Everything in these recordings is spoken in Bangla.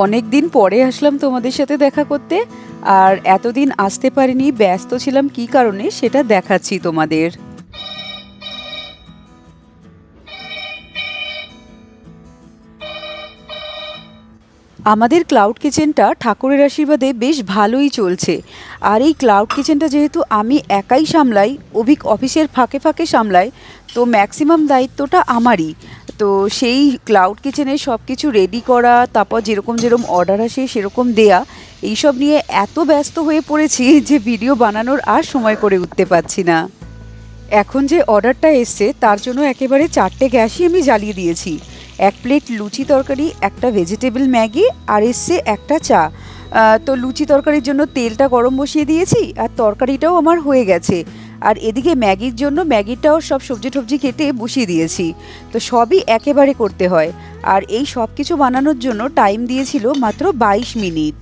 অনেক দিন পরে আসলাম তোমাদের সাথে দেখা করতে। আর এতদিন আসতে পারিনি, ব্যস্ত ছিলাম কী কারণে সেটা দেখাচ্ছি তোমাদের। আমাদের ক্লাউড কিচেনটা ঠাকুরের আশীর্বাদে বেশ ভালোই চলছে। আর এই ক্লাউড কিচেনটা যেহেতু আমি একাই সামলাই, অভিক অফিসের ফাঁকে ফাঁকে সামলাই, তো ম্যাক্সিমাম দায়িত্বটা আমারই। তো সেই ক্লাউড কিচেনের সব কিছু রেডি করা, তারপর যেরকম যেরকম অর্ডার আসে সেরকম দেয়া, এইসব নিয়ে এত ব্যস্ত হয়ে পড়েছি যে ভিডিও বানানোর আর সময় করে উঠতে পারছি না। এখন যে অর্ডারটা এসছে তার জন্য একেবারে 4টে গ্যাসই আমি জ্বালিয়ে দিয়েছি। 1 প্লেট লুচি তরকারি, একটা ভেজিটেবল ম্যাগি, আর এসছে একটা চা। তো লুচি তরকারির জন্য তেলটা গরম বসিয়ে দিয়েছি, আর তরকারিটাও আমার হয়ে গেছে। আর এদিকে ম্যাগির জন্য ম্যাগিটাও সব সবজি টবজি কেটে বসিয়ে দিয়েছি। তো সবই একেবারে করতে হয়। আর এই সব কিছু বানানোর জন্য টাইম দিয়েছিল মাত্র 22 মিনিট।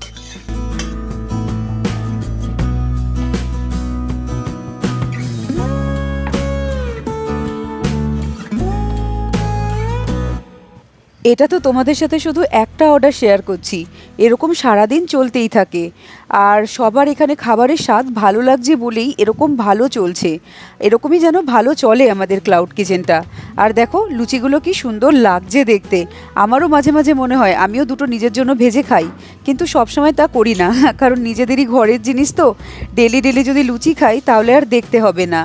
এটা তো তোমাদের সাথে শুধু একটা অর্ডার শেয়ার করছি, এরকম সারাদিন চলতেই থাকে। আর সবার এখানে খাবারের স্বাদ ভালো লাগছে বলেই এরকম ভালো চলছে। এরকমই যেন ভালো চলে আমাদের ক্লাউড কিচেনটা। আর দেখো লুচিগুলো কি সুন্দর লাগছে দেখতে। আমারও মাঝে মাঝে মনে হয় আমিও দুটো নিজের জন্য ভেজে খাই, কিন্তু সবসময় তা করি না, কারণ নিজেদেরই ঘরের জিনিস তো। ডেলি ডেলি যদি লুচি খাই তাহলে আর দেখতে হবে না।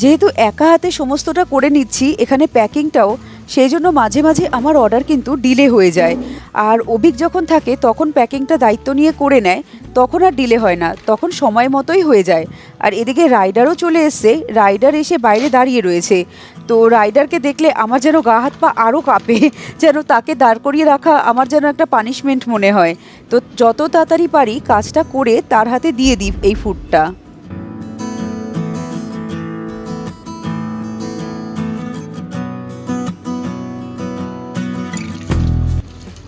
যেহেতু একা হাতে সমস্তটা করে নিচ্ছি এখানে প্যাকিংটাও, সেই জন্য মাঝে মাঝে আমার অর্ডার কিন্তু ডিলে হয়ে যায়। আর অভিক যখন থাকে তখন প্যাকিংটা দায়িত্ব নিয়ে করে নেয়, তখন আর ডিলে হয় না, তখন সময় মতোই হয়ে যায়। আর এদিকে রাইডারও চলে এসছে, রাইডার এসে বাইরে দাঁড়িয়ে রয়েছে। তো রাইডারকে দেখলে আমার যেন গা হাত পা আরও কাঁপে, যেন তাকে দাঁড় করিয়ে রাখা আমার যেন একটা পানিশমেন্ট মনে হয়। তো যত তাড়াতাড়ি পারি কাজটা করে তার হাতে দিয়ে দিই এই ফুডটা।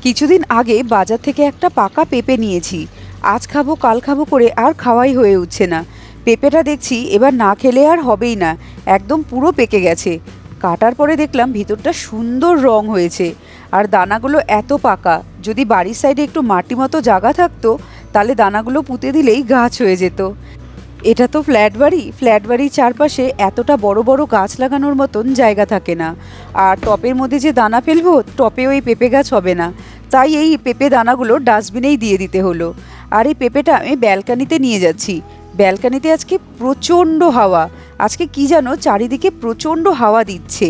কিছুদিন আগে বাজার থেকে একটা পাকা পেঁপে নিয়েছি। আজ খাবো কাল খাবো করে আর খাওয়াই হয়ে উঠছে না। পেঁপেটা দেখছি এবার না খেলে আর হবেই না, একদম পুরো পেকে গেছে। কাটার পরে দেখলাম ভিতরটা সুন্দর রং হয়েছে, আর দানাগুলো এত পাকা। যদি বাড়ির সাইডে একটু মাটি মতো জায়গা থাকতো তাহলে দানাগুলো পুঁতে দিলেই গাছ হয়ে যেত। এটা তো ফ্ল্যাট বাড়ির চারপাশে এতটা বড় বড় গাছ লাগানোর মতন জায়গা থাকে না। আর টপের মধ্যে যে দানা ফেলবো, টপেও এই পেঁপে গাছ হবে না। তাই এই পেঁপে দানাগুলো ডাস্টবিনেই দিয়ে দিতে হলো। আর এই পেঁপেটা আমি ব্যালকানিতে নিয়ে যাচ্ছি। ব্যালকানিতে আজকে প্রচণ্ড হাওয়া, আজকে কি জানো চারিদিকে প্রচণ্ড হাওয়া দিচ্ছে।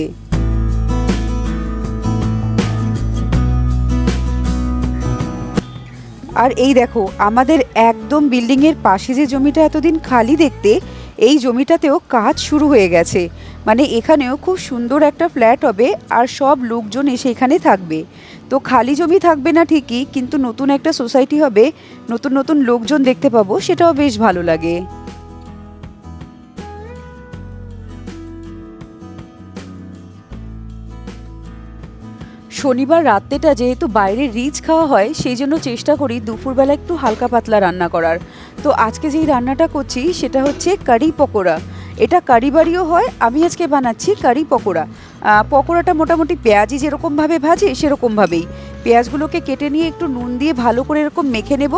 আর এই দেখো আমাদের একদম বিল্ডিংয়ের পাশে যে জমিটা এতদিন খালি দেখতে, এই জমিটাতেও কাজ শুরু হয়ে গেছে। মানে এখানেও খুব সুন্দর একটা ফ্ল্যাট হবে, আর সব লোকজন এসে এখানে থাকবে। তো খালি জমি থাকবে না ঠিকই, কিন্তু নতুন একটা সোসাইটি হবে, নতুন নতুন লোকজন দেখতে পাবো, সেটাও বেশ ভালো লাগে। শনিবার রাত্রেটা যেহেতু বাইরে রিচ খাওয়া হয়, সেই জন্য চেষ্টা করি দুপুরবেলা একটু হালকা পাতলা রান্না করার। তো আজকে যেই রান্নাটা করছি সেটা হচ্ছে কারি পকোড়া। এটা কারি বাড়িও হয়, আমি আজকে বানাচ্ছি কারি পকোড়া। পকোড়াটা মোটামুটি পেঁয়াজি যেরকমভাবে ভাজে সেরকমভাবেই পেঁয়াজগুলোকে কেটে নিয়ে একটু নুন দিয়ে ভালো করে এরকম মেখে নেব।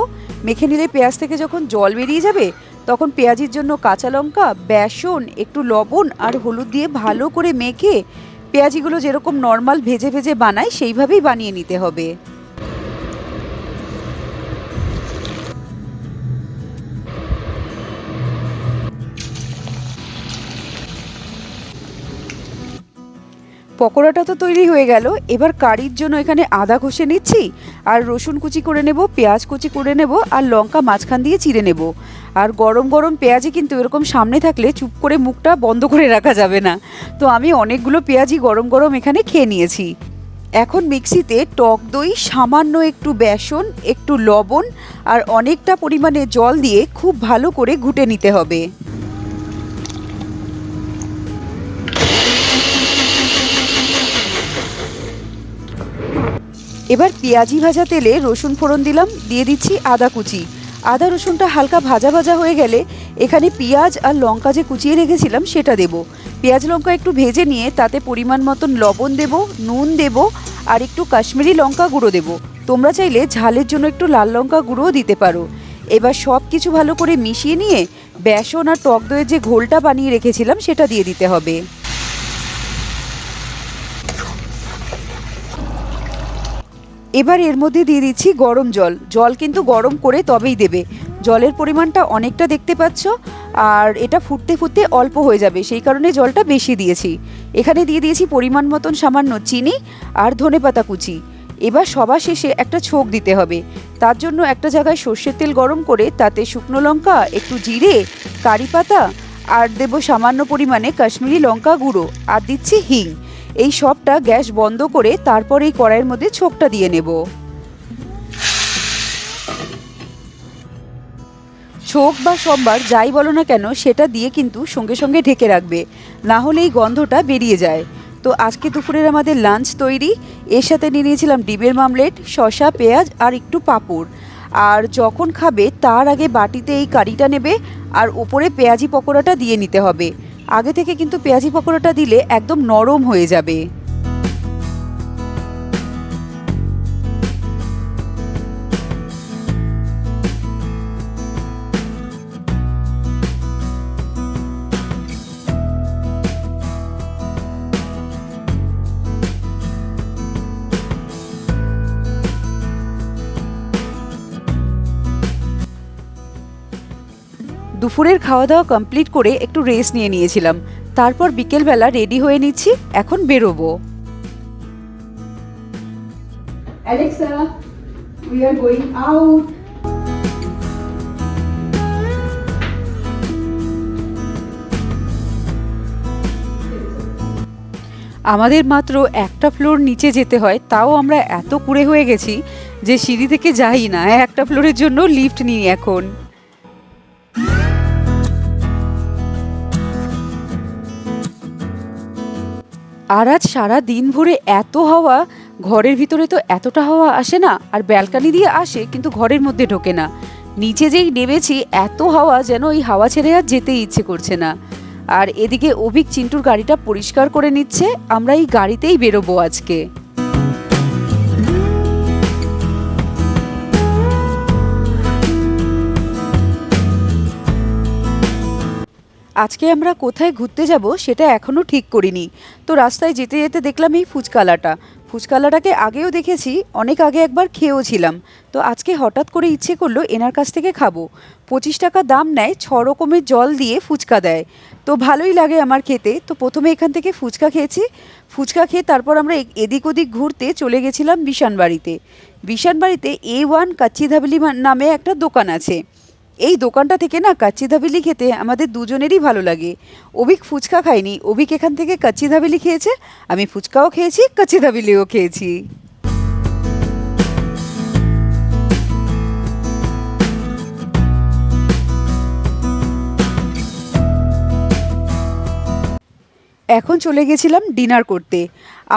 মেখে নিলে পেঁয়াজ থেকে যখন জল বেরিয়ে যাবে তখন পেঁয়াজির জন্য কাঁচা লঙ্কা, বেসন, একটু লবণ আর হলুদ দিয়ে ভালো করে মেখে পেঁয়াজিগুলো যেরকম নর্মাল ভেজে ভেজে বানায় সেইভাবেই বানিয়ে নিতে হবে। পকোড়াটা তো তৈরি হয়ে গেল, এবার কারির জন্য এখানে আদা ঘষে নিচ্ছি, আর রসুন কুচি করে নেব, পেঁয়াজ কুচি করে নেব, আর লঙ্কা মাঝখান দিয়ে চিড়ে নেব। আর গরম গরম পেঁয়াজি কিন্তু এরকম সামনে থাকলে চুপ করে মুখটা বন্ধ করে রাখা যাবে না। তো আমি অনেকগুলো পেঁয়াজি গরম গরম এখানে খেয়ে নিয়েছি। এখন মিক্সিতে টক দই, সামান্য একটু বেসন, একটু লবণ আর অনেকটা পরিমাণে জল দিয়ে খুব ভালো করে ঘুটে নিতে হবে। এবার পেঁয়াজি ভাজা তেলে রসুন ফোড়ন দিলাম, দিয়ে দিচ্ছি আদা কুচি। আদা রসুনটা হালকা ভাজা ভাজা হয়ে গেলে এখানে পেঁয়াজ আর লঙ্কা যে কুচিয়ে রেখেছিলাম সেটা দেব। পেঁয়াজ লঙ্কা একটু ভেজে নিয়ে তাতে পরিমাণ মতন লবণ দেব, নুন দেব আর একটু কাশ্মীরি লঙ্কা গুঁড়ো দেব। তোমরা চাইলে ঝালের জন্য একটু লাল লঙ্কা গুঁড়োও দিতে পারো। এবার সব কিছু ভালো করে মিশিয়ে নিয়ে বেসন আর টক দইয়ের যে ঘোলটা বানিয়ে রেখেছিলাম সেটা দিয়ে দিতে হবে। এবার এর মধ্যে দিয়ে দিচ্ছি গরম জল। জল কিন্তু গরম করে তবেই দেবে। জলের পরিমাণটা অনেকটা দেখতে পাচ্ছ, আর এটা ফুটতে ফুটতে অল্প হয়ে যাবে, সেই কারণে জলটা বেশি দিয়েছি। এখানে দিয়ে দিয়েছি পরিমাণ মতন সামান্য চিনি আর ধনেপাতা কুচি। এবার সবার শেষে একটা ছোঁক দিতে হবে। তার জন্য একটা জায়গায় সর্ষের তেল গরম করে তাতে শুকনো লঙ্কা, একটু জিরে, কারি পাতা আর দেবো সামান্য পরিমাণে কাশ্মীরি লঙ্কা গুঁড়ো আর দিচ্ছি হিং। এই সবটা গ্যাস বন্ধ করে তারপর এই কড়াইয়ের মধ্যে ছোঁকটা দিয়ে নেব। ছোঁক বা সম্বার যাই বলো না কেন সেটা দিয়ে কিন্তু সঙ্গে সঙ্গে ঢেকে রাখবে, না হলে এই গন্ধটা বেরিয়ে যায়। তো আজকে দুপুরের আমাদের লাঞ্চ তৈরি। এর সাথে নিয়ে নিয়েছিলাম ডিমের মামলেট, শসা, পেঁয়াজ আর একটু পাঁপড়। আর যখন খাবে তার আগে বাটিতে এই কারিটা নেবে আর ওপরে পেঁয়াজি পকোড়াটা দিয়ে নিতে হবে। আগে থেকে কিন্তু পেঁয়াজি পকোড়াটা দিলে একদম নরম হয়ে যাবে। দুপুরের খাওয়া দাওয়া কমপ্লিট করে একটু রেস্ট নিয়ে নিয়েছিলাম। তারপর বিকেলবেলা রেডি হয়ে নিচ্ছি, এখন বেরোবো। Alexa, we are going out. আমাদের মাত্র একটা ফ্লোর নিচে যেতে হয়, তাও আমরা এত কুঁড়ে হয়ে গেছি যে সিঁড়ি থেকে যাই না, একটা ফ্লোরের জন্য লিফট নিই এখন। আর আজ সারা দিন ভরে এত হাওয়া, ঘরের ভিতরে তো এতটা হাওয়া আসে না, আর ব্যালকানি দিয়ে আসে কিন্তু ঘরের মধ্যে ঢোকে না। নিচে যেই নেমেছি এত হাওয়া, যেন এই হাওয়া ছেড়ে আর যেতেই ইচ্ছে করছে না। আর এদিকে অভিক চিন্টুর গাড়িটা পরিষ্কার করে নিচ্ছে, আমরা এই গাড়িতেই বেরোবো আজকে। আজকে আমরা কোথায় ঘুরতে যাব সেটা এখনও ঠিক করিনি। তো রাস্তায় যেতে যেতে দেখলাম এই ফুচকালাটাকে আগেও দেখেছি, অনেক আগে একবার খেয়েও ছিলাম। তো আজকে হঠাৎ করে ইচ্ছে করলো এনার কাছ থেকে খাবো। 25 টাকা দাম নেয়, 6 রকমের জল দিয়ে ফুচকা দেয়। তো ভালোই লাগে আমার খেতে। তো প্রথমে এখান থেকে ফুচকা খেয়েছি। ফুচকা খেয়ে তারপর আমরা এদিক ওদিক ঘুরতে চলে গেছিলাম বিশানবাড়িতে। বিশানবাড়িতে A1 কাচ্চি ধাবলি নামে একটা দোকান আছে। এই দোকানটা থেকে না কাচ্চি ধাবেলি খেতে আমাদের দুজনেরই ভালো লাগে। অভিক ফুচকা খায়নি, অভিক এখান থেকে কাচ্চি ধাবেলি খেয়েছে, আমি ফুচকাও খেয়েছি, কাচ্চি ধাবেলিও খেয়েছি। এখন চলে গেছিলাম ডিনার করতে।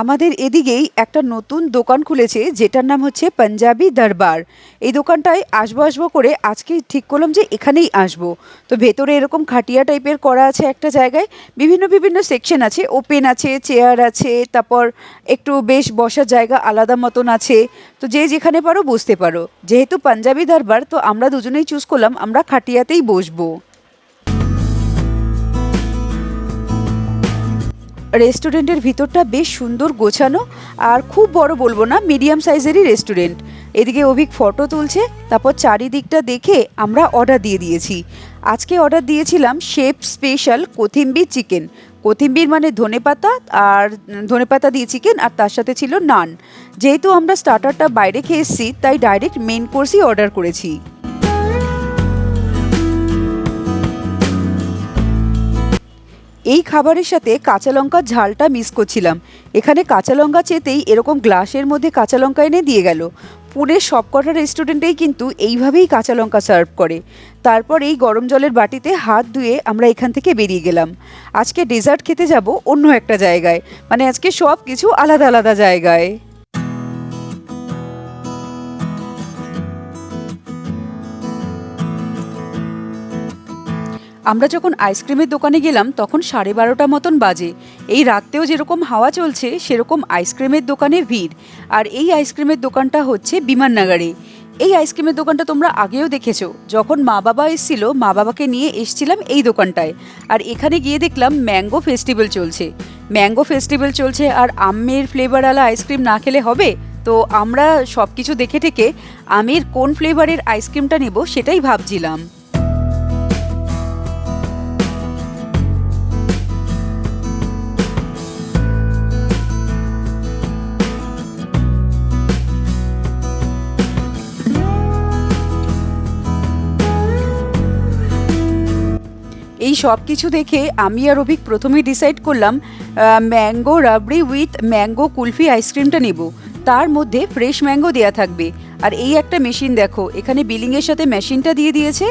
আমাদের এদিকেই একটা নতুন দোকান খুলেছে যেটার নাম হচ্ছে পাঞ্জাবি দরবার। এই দোকানটায় আসবো করে আজকে ঠিক করলাম যে এখানেই আসবো। তো ভেতরে এরকম খাটিয়া টাইপের করা আছে একটা জায়গায়, বিভিন্ন বিভিন্ন সেকশন আছে, ওপেন আছে, চেয়ার আছে, তারপর একটু বেশ বসার জায়গা আলাদা মতন আছে। তো যে যেখানে পারো বসতে পারো। যেহেতু পাঞ্জাবি দরবার, তো আমরা দুজনেই চুজ করলাম আমরা খাটিয়াতেই বসবো। রেস্টুরেন্টের ভিতরটা বেশ সুন্দর গোছানো, আর খুব বড় বলবো না, মিডিয়াম সাইজেরই রেস্টুরেন্ট। এদিকে অভিক ফটো তুলছে, তারপর চারিদিকটা দেখে আমরা অর্ডার দিয়ে দিয়েছি। আজকে অর্ডার দিয়েছিলাম শেফ স্পেশাল কোথিম্বির চিকেন। কোথিম্বির মানে ধনেপাতা, আর ধনেপাতা দিয়ে চিকেন, আর তার সাথে ছিল নান। যেহেতু আমরা স্টার্টারটা বাইরে খেয়ে এসেছি, তাই ডাইরেক্ট মেন কোর্সই অর্ডার করেছি। এই খাবারের সাথে কাঁচা লঙ্কার ঝালটা মিস করছিলাম। এখানে কাঁচা লঙ্কা চেতেই এরকম গ্লাসের মধ্যে কাঁচা লঙ্কা এনে দিয়ে গেল। পুনের সবকটা রেস্টুরেন্টেই কিন্তু এইভাবেই কাঁচা লঙ্কা সার্ভ করে। তারপর এই গরম জলের বাটিতে হাত ধুয়ে আমরা এখান থেকে বেরিয়ে গেলাম। আজকে ডেজার্ট খেতে যাব অন্য একটা জায়গায়, মানে আজকে সব কিছু আলাদা আলাদা জায়গায়। আমরা যখন আইসক্রিমের দোকানে গেলাম তখন 12:30 মতন বাজে। এই রাত্রেও যেরকম হাওয়া চলছে সেরকম আইসক্রিমের দোকানে ভিড়। আর এই আইসক্রিমের দোকানটা হচ্ছে বিমাননগরে। এই আইসক্রিমের দোকানটা তোমরা আগেও দেখেছো, যখন মা বাবা এসেছিল মা বাবাকে নিয়ে এসছিলাম এই দোকানটায়। আর এখানে গিয়ে দেখলাম ম্যাঙ্গো ফেস্টিভ্যাল চলছে। ম্যাঙ্গো ফেস্টিভ্যাল চলছে আর আমের ফ্লেভারওয়ালা আইসক্রিম না খেলে হবে? তো আমরা সব কিছু দেখে ঠেকে আমের কোন ফ্লেভারের আইসক্রিমটা নেব সেটাই ভাবছিলাম। এই সব কিছু দেখে আমি আর অভিক প্রথমেই ডিসাইড করলাম mango rabri with mango kulfi আইসক্রিমটা নেব। তার মধ্যে ফ্রেশ ম্যাঙ্গো দেয়া থাকবে। আর এই একটা মেশিন দেখো, এখানে বিলিংয়ের সাথে মেশিনটা দিয়ে দিয়েছে।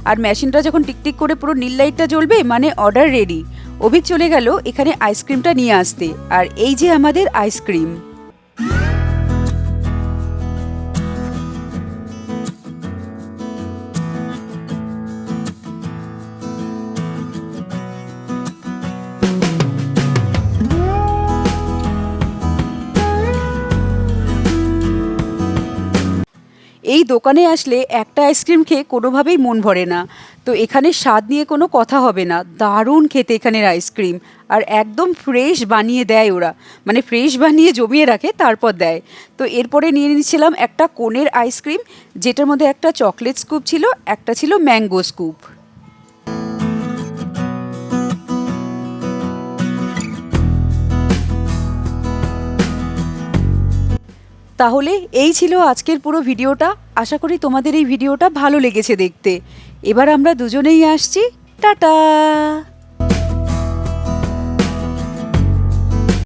আর মেশিনটা যখন টিকটিক করে পুরো নীল লাইটটা জ্বলবে মানে অর্ডার রেডি। অভিক চলে গেল এখানে আইসক্রিমটা নিয়ে আসতে। আর এই যে আমাদের আইসক্রিম। এই দোকানে আসলে একটা আইসক্রিম খেয়ে কোনোভাবেই মন ভরে না। তো এখানে স্বাদ নিয়ে কোনো কথা হবে না, দারুণ খেতে এখানের আইসক্রিম। আর একদম ফ্রেশ বানিয়ে দেয় ওরা, মানে ফ্রেশ বানিয়ে জমিয়ে রাখে তারপর দেয়। তো এরপরে নিয়ে নিয়েছিলাম একটা কোনের আইসক্রিম, যেটার মধ্যে একটা চকলেট স্কুপ ছিল, একটা ছিল ম্যাঙ্গো স্কুপ। তাহলে এই ছিল আজকের পুরো ভিডিওটা। আশা করি তোমাদের এই ভিডিওটা ভালো লেগেছে দেখতে। এবার আমরা দুজনেই আসছি, টাটা।